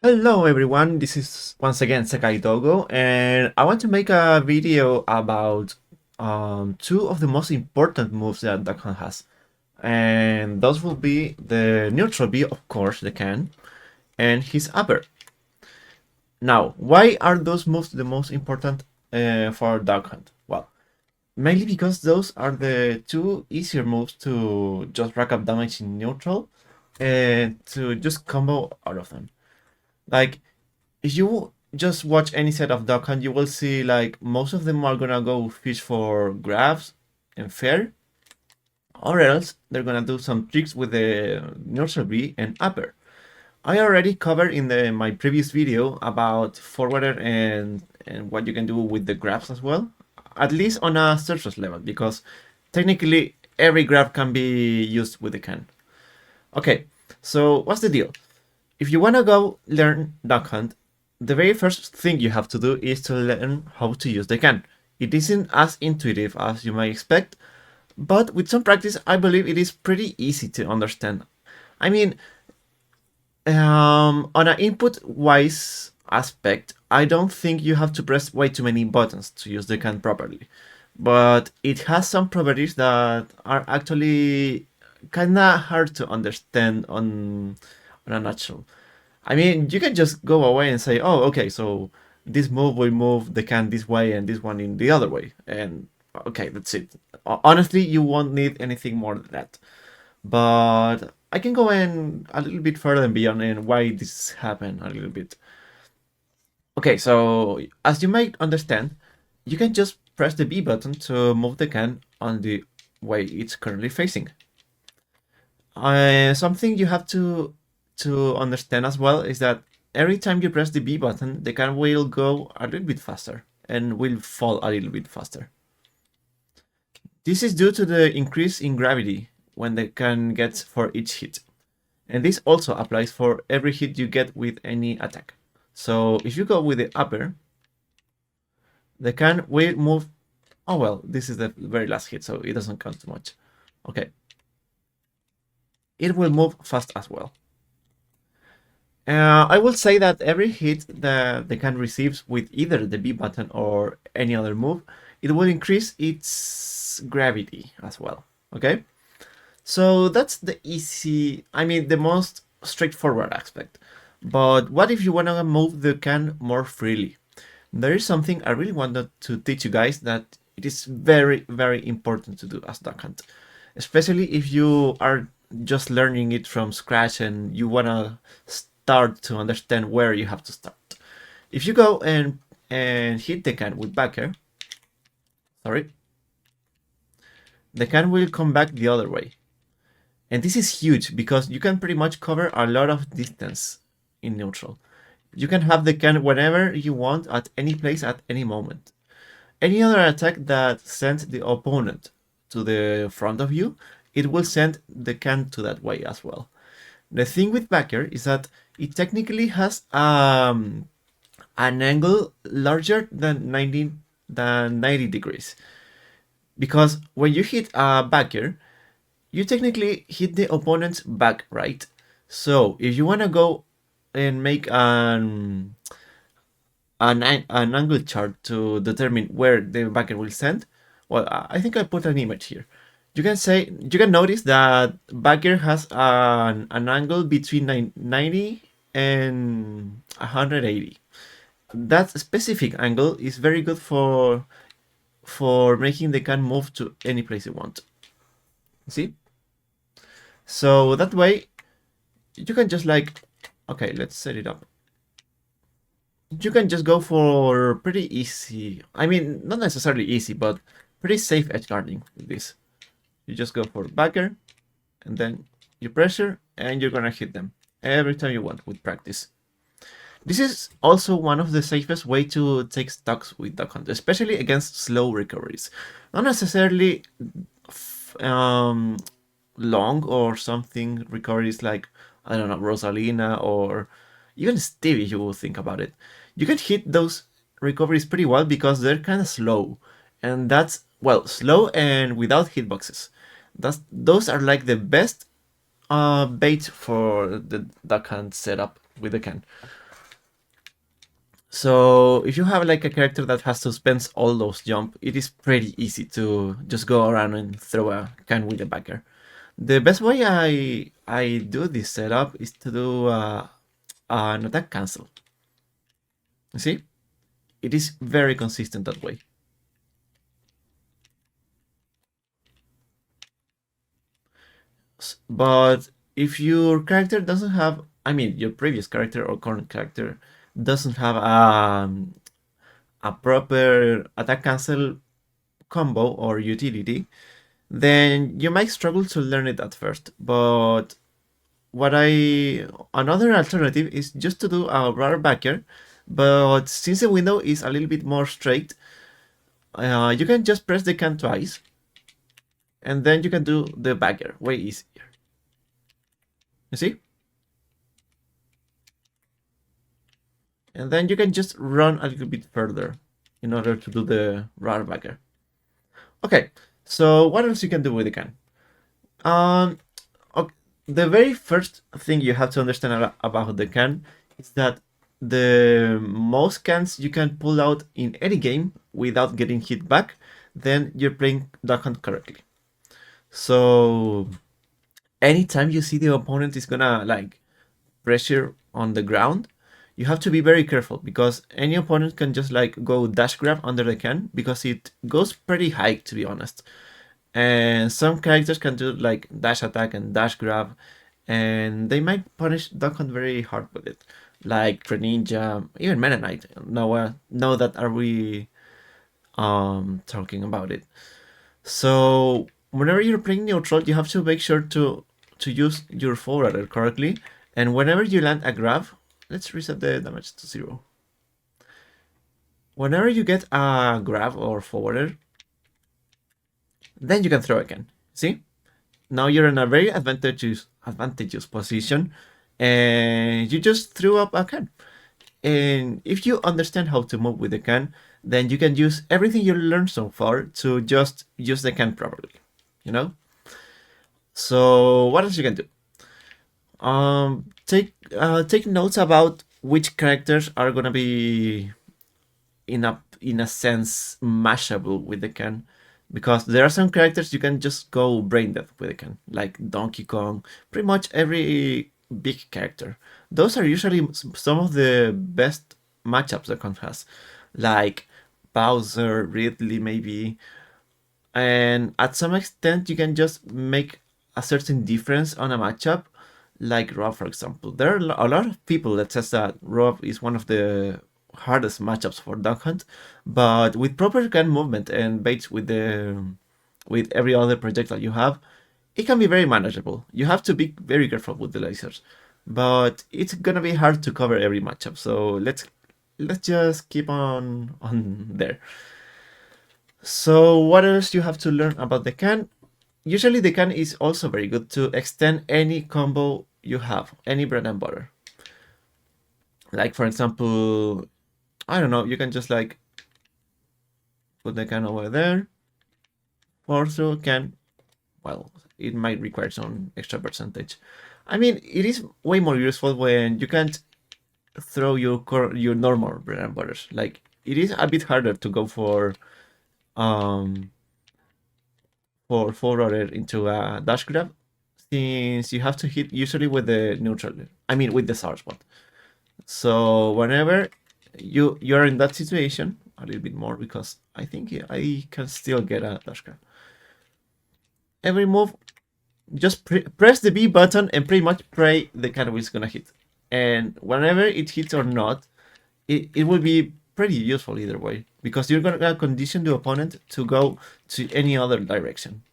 Hello everyone, this is once again Sekai Dogo, and I want to make a video about two of the most important moves that Duck Hunt has. And those will be the neutral B, of course, the can, and his upper. Now, why are those moves the most important for Duck Hunt? Well, mainly because those are the two easier moves to just rack up damage in neutral and to just combo out of them. Like, if you just watch any set of Duck Hunt, you will see like most of them are gonna go fish for grabs and fair, or else they're gonna do some tricks with the nursery B and upper. I already covered in my previous video about forwarder and what you can do with the grabs as well, at least on a surface level, because technically every grab can be used with the can. Okay, so what's the deal? If you wanna go learn Duck Hunt, the very first thing you have to do is to learn how to use the can. It isn't as intuitive as you might expect, but with some practice, I believe it is pretty easy to understand. I mean, on an input-wise aspect, I don't think you have to press way too many buttons to use the can properly, but it has some properties that are actually kinda hard to understand on a nutshell. I mean, you can just go away and say, oh, okay, so this move will move the can this way and this one in the other way. And okay, that's it. Honestly, you won't need anything more than that. But I can go in a little bit further and beyond and why this happened a little bit. Okay, so as you might understand, you can just press the B button to move the can on the way it's currently facing. Something you have to understand as well is that every time you press the B button, the can will go a little bit faster and will fall a little bit faster. This is due to the increase in gravity when the can gets for each hit. And this also applies for every hit you get with any attack. So if you go with the upper, the can will move. Oh well, this is the very last hit, so it doesn't count too much. Okay. It will move fast as well. I will say that every hit that the can receives with either the B button or any other move, it will increase its gravity as well. Okay? So that's the the most straightforward aspect. But what if you want to move the can more freely? There is something I really wanted to teach you guys that it is very, very important to do as Duck Hunt. Especially if you are just learning it from scratch and you want to start to understand where you have to start. If you go and hit the can with backer, sorry, the can will come back the other way. And this is huge because you can pretty much cover a lot of distance in neutral. You can have the can whenever you want at any place at any moment. Any other attack that sends the opponent to the front of you, it will send the can to that way as well. The thing with backer is that it technically has an angle larger than 90 degrees. Because when you hit a backer, you technically hit the opponent's back, right? So if you want to go and make an angle chart to determine where the backer will send, well, I think I put an image here. You can notice that backer has an angle between 90 and 180. That specific angle is very good for making the can move to any place you want. See? So that way you can just like, okay, let's set it up. You can just go for pretty easy, I mean, not necessarily easy, but pretty safe edge guarding with this. You just go for backer, and then you pressure, and you're gonna hit them every time you want with practice. This is also one of the safest way to take stocks with Duck Hunt, especially against slow recoveries. Not necessarily long or something recoveries like, I don't know, Rosalina or even Stevie, if you will think about it. You can hit those recoveries pretty well because they're kind of slow. And that's, well, slow and without hitboxes. Those are like the best bait for the Duck Hunt setup with the can. So if you have like a character that has to spend all those jump, it is pretty easy to just go around and throw a can with a backer. The best way I do this setup is to do an attack cancel. You see, it is very consistent that way. But if your character doesn't have, I mean, your previous character or current character doesn't have a proper attack cancel combo or utility, then you might struggle to learn it at first. But another alternative is just to do a rubber backer, but since the window is a little bit more straight, you can just press the can twice, and then you can do the backer way easier. You see? And then you can just run a little bit further in order to do the rubber backer. Okay, so what else you can do with the can? Um, okay, the very first thing you have to understand about the can is that the most cans you can pull out in any game without getting hit back, then you're playing Duck Hunt correctly. So anytime you see the opponent is gonna like pressure on the ground, you have to be very careful because any opponent can just like go dash grab under the can because it goes pretty high, to be honest. And some characters can do like dash attack and dash grab, and they might punish Duck Hunt very hard with it, like Greninja, even Meta Knight. Now that are we talking about it? So whenever you're playing neutral, you have to make sure to use your forwarder correctly, and whenever you land a grab, let's reset the damage to 0. Whenever you get a grab or forwarder, then you can throw again. See? Now you're in a very advantageous position, and you just threw up a can. And if you understand how to move with the can, then you can use everything you learned so far to just use the can properly. You know? So what else you can do? Take notes about which characters are gonna be in a sense mashable with the can, because there are some characters you can just go brain dead with the can, like Donkey Kong, pretty much every big character. Those are usually some of the best matchups the con has, like Bowser, Ridley, maybe, and at some extent you can just make a certain difference on a matchup, like Rob, for example. There are a lot of people that says that Rob is one of the hardest matchups for Duck Hunt, but with proper gun movement and baits with every other projectile you have, it can be very manageable. You have to be very careful with the lasers, but it's gonna be hard to cover every matchup. So let's just keep on there. So what else you have to learn about the can? Usually the can is also very good to extend any combo you have, any bread and butter. Like for example, I don't know, you can just like put the can over there. Also can, well, it might require some extra percentage. I mean, it is way more useful when you can't throw your normal bread and butters. Like it is a bit harder to go um for forwarder into a dash grab, since you have to hit usually with the neutral. I mean with the sour spot. So whenever you're in that situation, a little bit more because I think I can still get a dash grab. Every move, just press the B button and pretty much pray the cannibal is gonna hit. And whenever it hits or not, it will be pretty useful either way, because you're gonna condition the opponent to go to any other direction.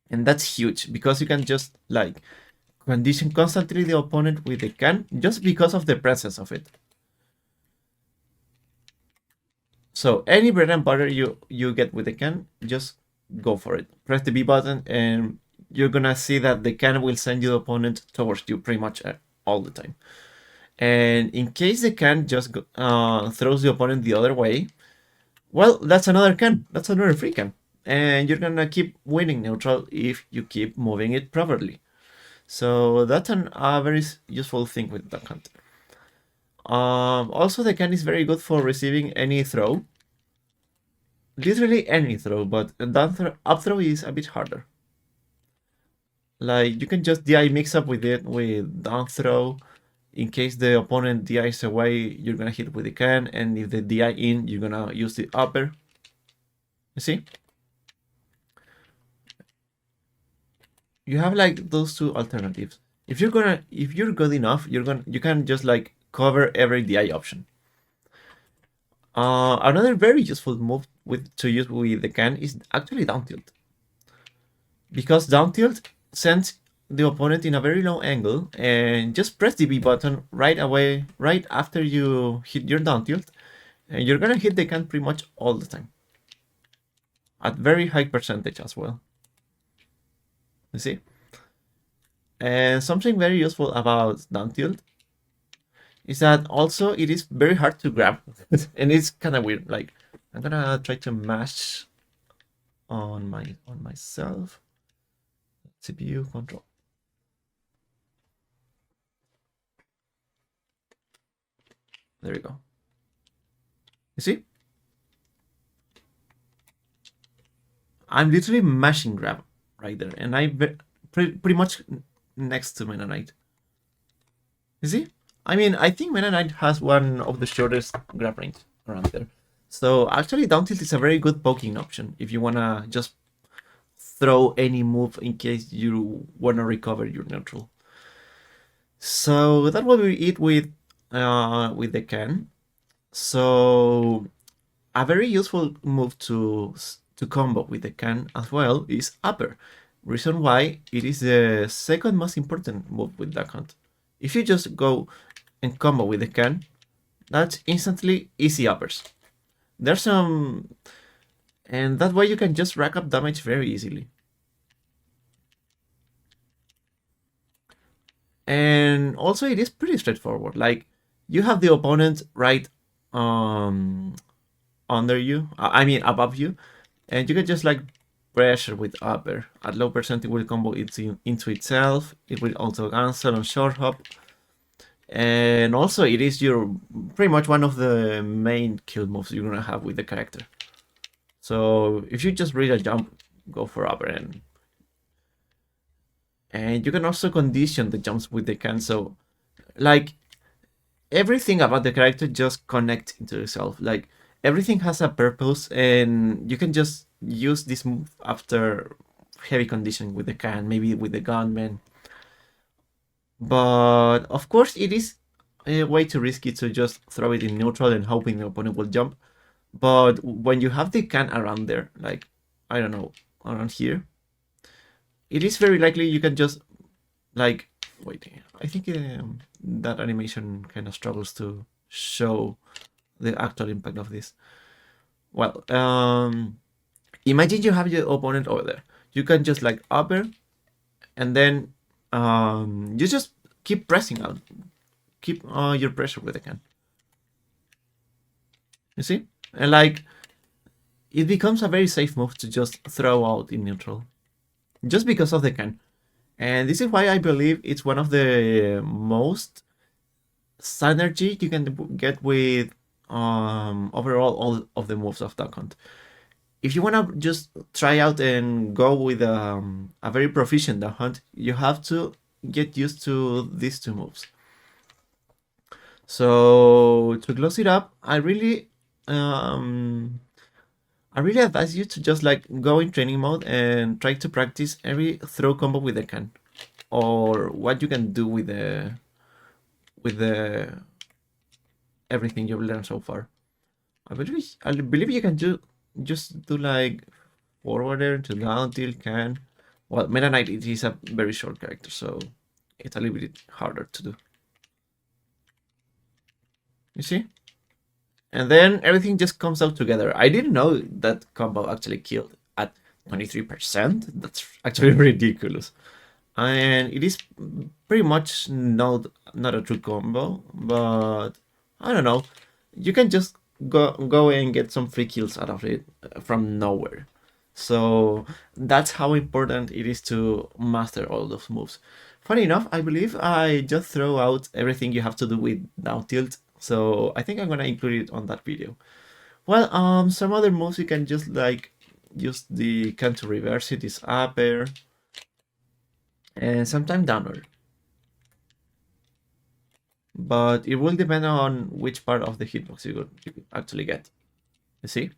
And that's huge because you can just like condition constantly the opponent with the can just because of the presence of it. So any bread and butter you get with the can, just go for it. Press the B button and you're gonna see that the can will send your opponent towards you pretty much all the time. And in case the can just throws the opponent the other way, well, that's another can. That's another free can. And you're gonna keep winning neutral if you keep moving it properly. So that's a very useful thing with Duck Hunt. Also, the can is very good for receiving any throw. Literally any throw, but up throw is a bit harder. Like, you can just DI mix up with it with down throw. In case the opponent DIs away, you're gonna hit with the can, and if the DI in, you're gonna use the upper. You see? You have like those two alternatives. If you're good enough, you can just like cover every DI option. Another very useful move to use with the can is actually down tilt, because down tilt sends the opponent in a very low angle, and just press the B button right away, right after you hit your down tilt, and you're gonna hit the can pretty much all the time, at very high percentage as well. You see? And something very useful about down tilt is that also it is very hard to grab, and it's kind of weird. Like, I'm gonna try to mash on myself. CPU control. There we go. You see? I'm literally mashing grab right there, and I'm pretty much next to Meta Knight. You see? I mean, I think Meta Knight has one of the shortest grab range around there. So actually, down tilt is a very good poking option if you wanna just throw any move in case you wanna recover your neutral. So that will be it with the can. So a very useful move to combo with the can as well is upper. Reason why it is the second most important move with Duck Hunt. If you just go and combo with the can, that's instantly easy uppers. There's some, and that way you can just rack up damage very easily. And also it is pretty straightforward. Like, you have the opponent right under you, I mean above you, and you can just like pressure with upper. At low percent it will combo it into itself. It will also cancel on short hop. And also it is your pretty much one of the main kill moves you're gonna have with the character. So if you just read a jump, go for upper, and you can also condition the jumps with the can. So like, everything about the character just connects into itself. Like, everything has a purpose, and you can just use this move after heavy conditioning with the can, maybe with the gunman. But of course, it is way too risky to just throw it in neutral and hoping the opponent will jump. But when you have the can around there, like, I don't know, around here, it is very likely you can just like, wait, I think that animation kind of struggles to show the actual impact of this. Well, imagine you have your opponent over there. You can just like upper, and then you just keep pressing out, keep your pressure with the can. You see, and like, it becomes a very safe move to just throw out in neutral, just because of the can. And this is why I believe it's one of the most synergy you can get with overall all of the moves of Duck Hunt. If you want to just try out and go with a very proficient Duck Hunt, you have to get used to these two moves. So to close it up, I really advise you to just like go in training mode and try to practice every throw combo with the can, or what you can do with the everything you've learned so far. I believe you can just do like forwarder to down tilt can. Well, Meta Knight, it is a very short character, so it's a little bit harder to do. You see? And then everything just comes out together. I didn't know that combo actually killed at 23%. That's actually ridiculous. And it is pretty much not a true combo, but I don't know. You can just go and get some free kills out of it from nowhere. So that's how important it is to master all those moves. Funny enough, I believe I just throw out everything you have to do with down tilt So I think I'm gonna include it on that video. Well, some other moves you can just like use the can to reverse it is upper and sometimes downward. But it will depend on which part of the hitbox you actually get. You see?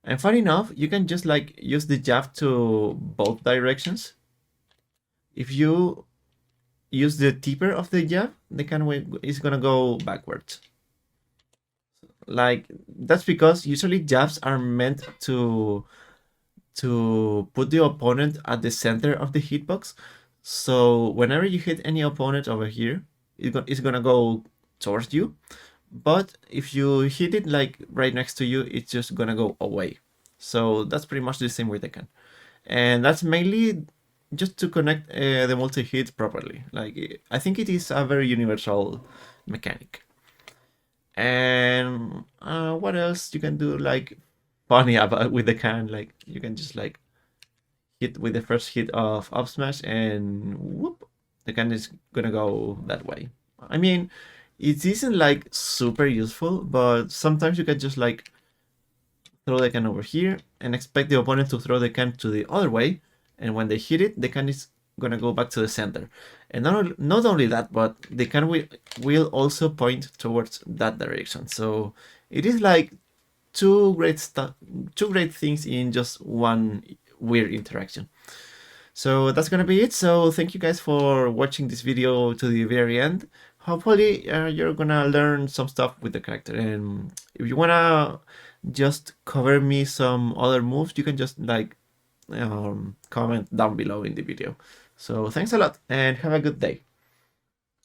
And funny enough, you can just like use the jab to both directions. If you use the tipper of the jab, the can is gonna go backwards. Like that's because usually jabs are meant to put the opponent at the center of the hitbox. So whenever you hit any opponent over here, it's gonna go towards you. But if you hit it like right next to you, it's just gonna go away. So that's pretty much the same with the can. And that's mainly just to connect the multi-hit properly. Like I think it is a very universal mechanic. And what else you can do like funny about with the can? Like you can just like hit with the first hit of up smash and whoop, the can is gonna go that way. I mean, it isn't like super useful, but sometimes you can just like throw the can over here and expect the opponent to throw the can to the other way, and when they hit it, the can is gonna go back to the center. And not only that, but the can will also point towards that direction. So it is like two great things in just one weird interaction. So that's gonna be it. So thank you guys for watching this video to the very end. Hopefully you're gonna learn some stuff with the character, and if you wanna just cover me some other moves, you can just like comment down below in the video. So thanks a lot and have a good day.